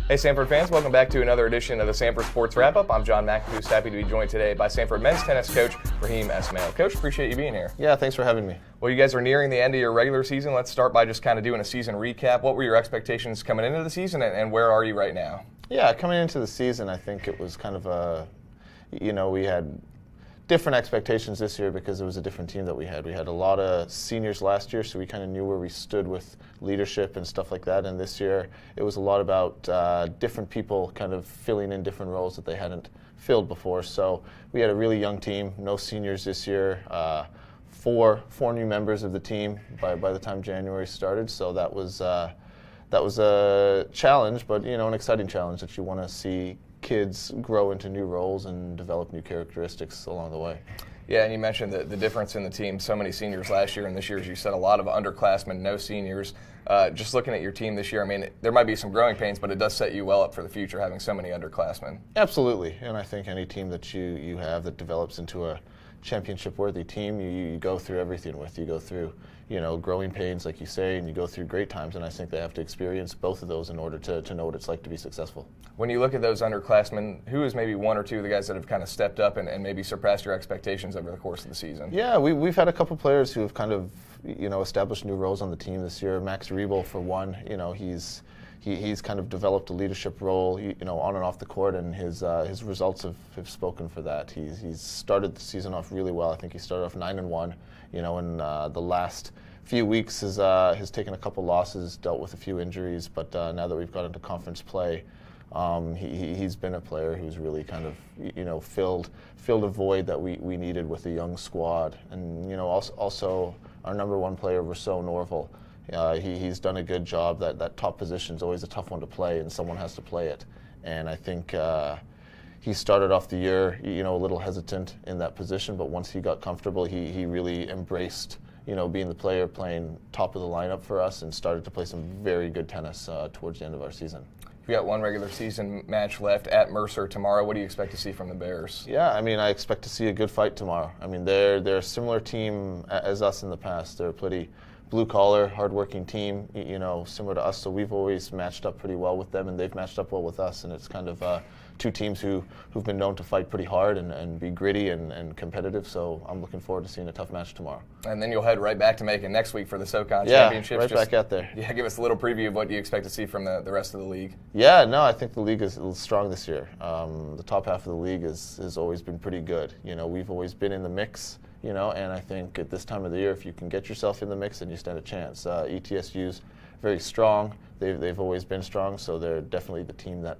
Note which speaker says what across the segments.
Speaker 1: Hey Samford fans, welcome back to another edition of the Samford Sports Wrap-Up. I'm John McAfoose, happy to be joined today by Samford men's tennis coach Raheem Esmail. Coach, appreciate you being here.
Speaker 2: Yeah, thanks for having me.
Speaker 1: Well, you guys are nearing the end of your regular season. Let's start by just kind of doing a season recap. What were your expectations coming into the season, and where are you right now?
Speaker 2: Yeah, coming into the season, I think it was kind of we had different expectations this year because it was a different team that we had. We had a lot of seniors last year, so we kind of knew where we stood with leadership and stuff like that. And this year, it was a lot about different people kind of filling in different roles that they hadn't filled before. So we had a really young team, no seniors this year, four new members of the team by the time January started. So that was a challenge, but an exciting challenge that you want to see kids grow into new roles and develop new characteristics along the way.
Speaker 1: Yeah, and you mentioned the difference in the team. So many seniors last year, and this year, as you said, a lot of underclassmen, no seniors. Just looking at your team this year, I mean, there might be some growing pains, but it does set you well up for the future having so many underclassmen.
Speaker 2: Absolutely, and I think any team that you have that develops into a championship-worthy team, you go through everything with. You go through, growing pains, like you say, and you go through great times, and I think they have to experience both of those in order to know what it's like to be successful.
Speaker 1: When you look at those underclassmen, who is maybe one or two of the guys that have kind of stepped up and maybe surpassed your expectations over the course of the season?
Speaker 2: Yeah, we've had a couple players who have kind of, established new roles on the team this year. Max Riebel, for one, he's kind of developed a leadership role, on and off the court, and his results have spoken for that. He's started the season off really well. I think he started off 9-1, and the last few weeks has taken a couple losses, dealt with a few injuries, but now that we've got into conference play, he's been a player who's really kind of, filled a void that we needed with a young squad. And, also our number one player, Rousseau Norval, he's done a good job. That top position is always a tough one to play, and someone has to play it. And I think he started off the year, a little hesitant in that position, but once he got comfortable, he really embraced, being the player playing top of the lineup for us and started to play some very good tennis towards the end of our season.
Speaker 1: We've got one regular season match left at Mercer tomorrow. What do you expect to see from the Bears?
Speaker 2: Yeah, I expect to see a good fight tomorrow. They're a similar team as us in the past. They're a pretty blue-collar, hard-working team, similar to us. So we've always matched up pretty well with them, and they've matched up well with us. And it's kind of two teams who've been known to fight pretty hard and be gritty and competitive. So I'm looking forward to seeing a tough match tomorrow. And
Speaker 1: then you'll head right back to Macon next week for the SoCon Championships.
Speaker 2: Right back out there.
Speaker 1: Yeah, give us a little preview of what you expect to see from the rest of the league.
Speaker 2: Yeah, no, I think the league is strong this year. The top half of the league has always been pretty good. We've always been in the mix. And I think at this time of the year, if you can get yourself in the mix, then you stand a chance. ETSU's very strong. They've always been strong, so they're definitely the team that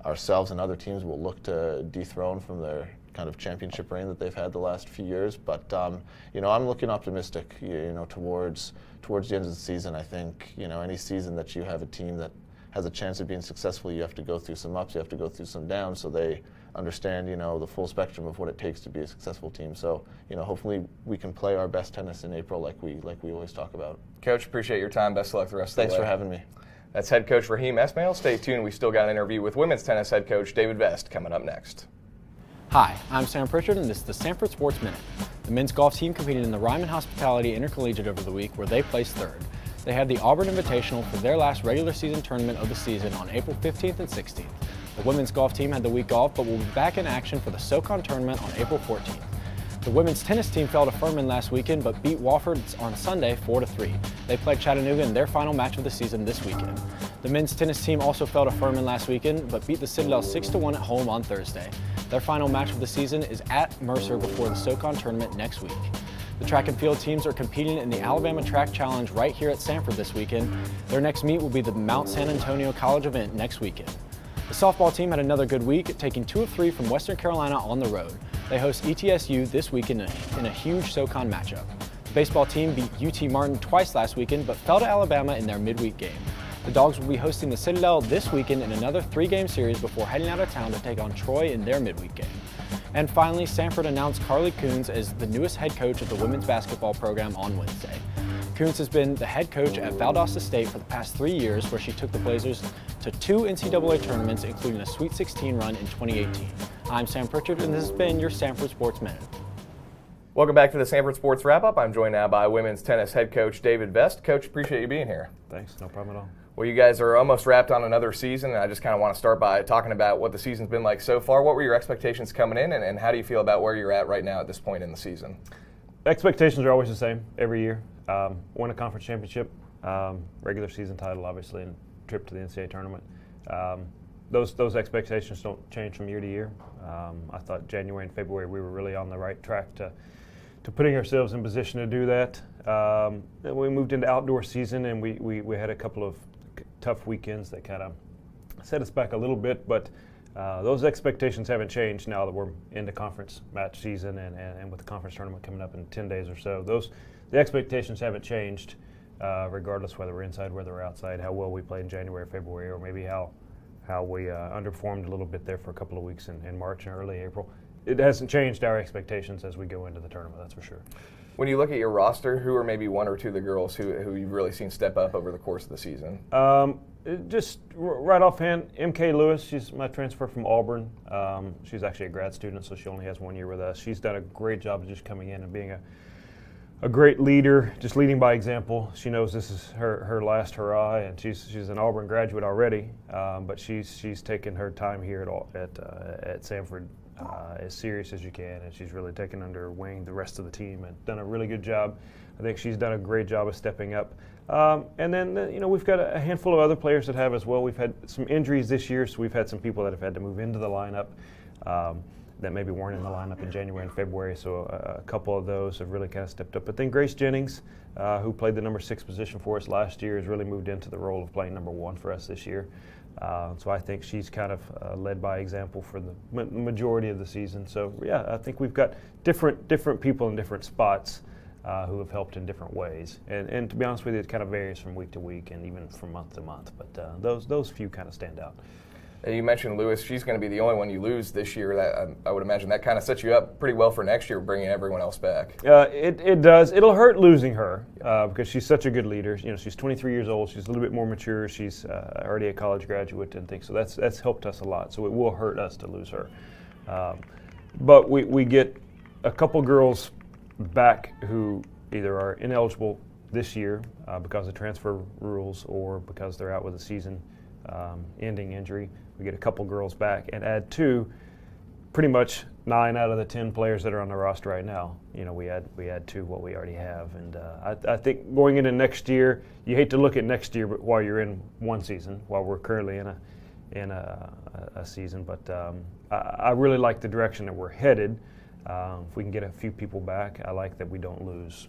Speaker 2: ourselves and other teams will look to dethrone from their kind of championship reign that they've had the last few years. But I'm looking optimistic. Towards the end of the season, I think any season that you have a team that has a chance of being successful, you have to go through some ups, you have to go through some downs, so they understand, the full spectrum of what it takes to be a successful team. So, hopefully we can play our best tennis in April like we always talk about.
Speaker 1: Coach, appreciate your time. Best of luck the rest of the way.
Speaker 2: Thanks for having me.
Speaker 1: That's head coach Raheem Esmail. Stay tuned. We still got an interview with women's tennis head coach David Vest coming up next.
Speaker 3: Hi, I'm Sam Pritchard, and this is the Samford Sports Minute. The men's golf team competed in the Ryman Hospitality Intercollegiate over the week, where they placed third. They had the Auburn Invitational for their last regular season tournament of the season on April 15th and 16th. The women's golf team had the week off, but will be back in action for the SoCon tournament on April 14th. The women's tennis team fell to Furman last weekend, but beat Wofford on Sunday 4-3. They played Chattanooga in their final match of the season this weekend. The men's tennis team also fell to Furman last weekend, but beat the Citadel 6-1 at home on Thursday. Their final match of the season is at Mercer before the SoCon tournament next week. The track and field teams are competing in the Alabama Track Challenge right here at Samford this weekend. Their next meet will be the Mount San Antonio College event next weekend. The softball team had another good week, taking 2 of 3 from Western Carolina on the road. They host ETSU this week in a huge SoCon matchup. The baseball team beat UT Martin twice last weekend, but fell to Alabama in their midweek game. The Dogs will be hosting the Citadel this weekend in another 3-game series before heading out of town to take on Troy in their midweek game. And finally, Samford announced Carly Coons as the newest head coach of the women's basketball program on Wednesday. Coons has been the head coach at Valdosta State for the past 3 years, where she took the Blazers to 2 NCAA tournaments, including a Sweet 16 run in 2018. I'm Sam Pritchard, and this has been your Samford Sports Minute.
Speaker 1: Welcome back to the Samford Sports Wrap-Up. I'm joined now by women's tennis head coach David Vest. Coach, appreciate you being here.
Speaker 4: Thanks, no problem at all.
Speaker 1: Well, you guys are almost wrapped on another season, and I just kind of want to start by talking about what the season's been like so far. What were your expectations coming in, and how do you feel about where you're at right now at this point in the season?
Speaker 4: Expectations are always the same every year. Win a conference championship, regular season title, obviously, and trip to the NCAA tournament. Those expectations don't change from year to year. I thought January and February we were really on the right track to putting ourselves in position to do that. Then we moved into outdoor season, and we had a couple of tough weekends that kind of set us back a little bit, but those expectations haven't changed now that we're into conference match season and with the conference tournament coming up in 10 days or so. The expectations haven't changed regardless whether we're inside, whether we're outside, how well we played in January, February, or maybe how we underperformed a little bit there for a couple of weeks in March and early April. It hasn't changed our expectations as we go into the tournament, that's for sure.
Speaker 1: When you look at your roster, who are maybe one or two of the girls who you've really seen step up over the course of the season?
Speaker 4: Just right offhand, MK Lewis, she's my transfer from Auburn. She's actually a grad student, so she only has 1 year with us. She's done a great job of just coming in and being a great leader, just leading by example. She knows this is her last hurrah, and she's an Auburn graduate already, but she's taken her time here at Samford as serious as you can, and she's really taken under her wing the rest of the team and done a really good job. I think she's done a great job of stepping up. And then we've got a handful of other players that have as well. We've had some injuries this year, so we've had some people that have had to move into the lineup that maybe weren't in the lineup in January and February. So a couple of those have really kind of stepped up. But then Grace Jennings, who played the number 6 position for us last year, has really moved into the role of playing number 1 for us this year. So I think she's kind of led by example for the majority of the season. So yeah, I think we've got different people in different spots who have helped in different ways. And to be honest with you, it kind of varies from week to week and even from month to month. But those few kind of stand out.
Speaker 1: You mentioned Lewis. She's going to be the only one you lose this year. That I would imagine that kind of sets you up pretty well for next year, bringing everyone else back.
Speaker 4: It does. It'll hurt losing her because she's such a good leader. She's 23 years old. She's a little bit more mature. She's already a college graduate and things. So that's helped us a lot. So it will hurt us to lose her. But we get a couple girls back who either are ineligible this year because of transfer rules or because they're out with a season ending injury. We get a couple girls back and add 2, pretty much 9 out of the 10 players that are on the roster right now. We add 2 what we already have, and I think going into next year, you hate to look at next year, but while you're in one season, while we're currently in a season, but I really like the direction that we're headed. If we can get a few people back, I like that we don't lose,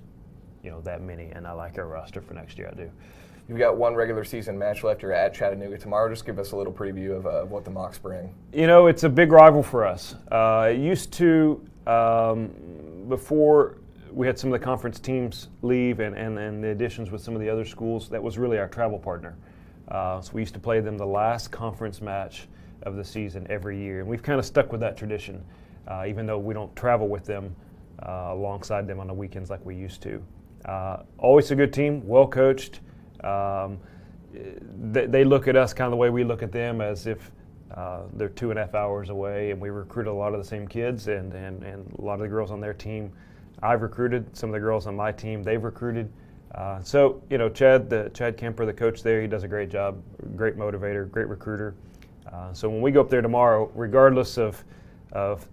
Speaker 4: that many, and I like our roster for next year. I do.
Speaker 1: You've got one regular season match left. You're at Chattanooga tomorrow. Just give us a little preview of what the Mocs bring.
Speaker 4: It's a big rival for us. It used to, before we had some of the conference teams leave and the additions with some of the other schools, that was really our travel partner. So we used to play them the last conference match of the season every year. And we've kind of stuck with that tradition, even though we don't travel with them alongside them on the weekends like we used to. Always a good team, well coached. They look at us kind of the way we look at them, as if they're 2.5 hours away, and we recruit a lot of the same kids and a lot of the girls on their team I've recruited. Some of the girls on my team they've recruited. So Chad Kemper, the coach there, he does a great job, great motivator, great recruiter. So when we go up there tomorrow, regardless of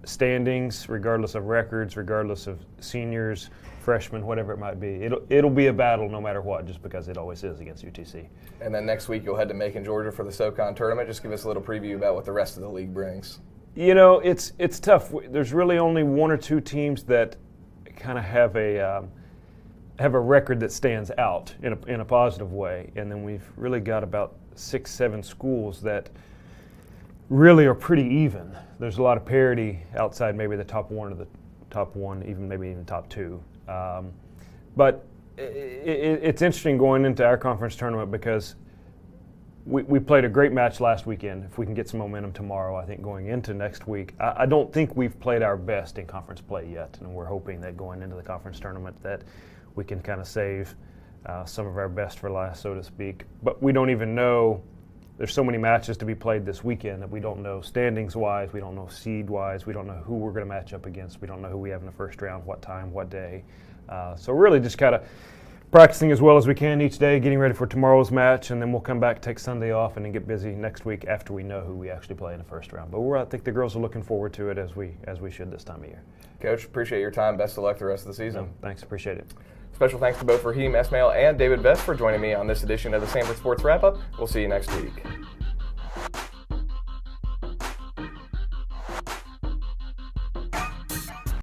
Speaker 4: standings, regardless of records, regardless of seniors, freshmen, whatever it might be, it'll be a battle no matter what, just because it always is against UTC.
Speaker 1: And then next week you'll head to Macon, Georgia for the SoCon tournament. Just give us a little preview about what the rest of the league brings.
Speaker 4: It's tough. There's really only 1 or 2 teams that kind of have a record that stands out in a positive way, and then we've really got about 6-7 schools that really are pretty even. There's a lot of parity outside maybe the top 1 or the top 1, maybe even top 2. But it's interesting going into our conference tournament because we played a great match last weekend. If we can get some momentum tomorrow, I think going into next week, I don't think we've played our best in conference play yet, and we're hoping that going into the conference tournament that we can kind of save some of our best for last, so to speak. But we don't even know. There's so many matches to be played this weekend that we don't know standings-wise, we don't know seed-wise, we don't know who we're going to match up against, we don't know who we have in the first round, what time, what day. So really just kind of practicing as well as we can each day, getting ready for tomorrow's match, and then we'll come back, take Sunday off, and then get busy next week after we know who we actually play in the first round. But I think the girls are looking forward to it as we should this time of year.
Speaker 1: Coach, appreciate your time. Best of luck the rest of the season.
Speaker 4: No, thanks, appreciate it.
Speaker 1: Special thanks to both Raheem Esmail and David Best for joining me on this edition of the Samford Sports Wrap-Up. We'll see you next week.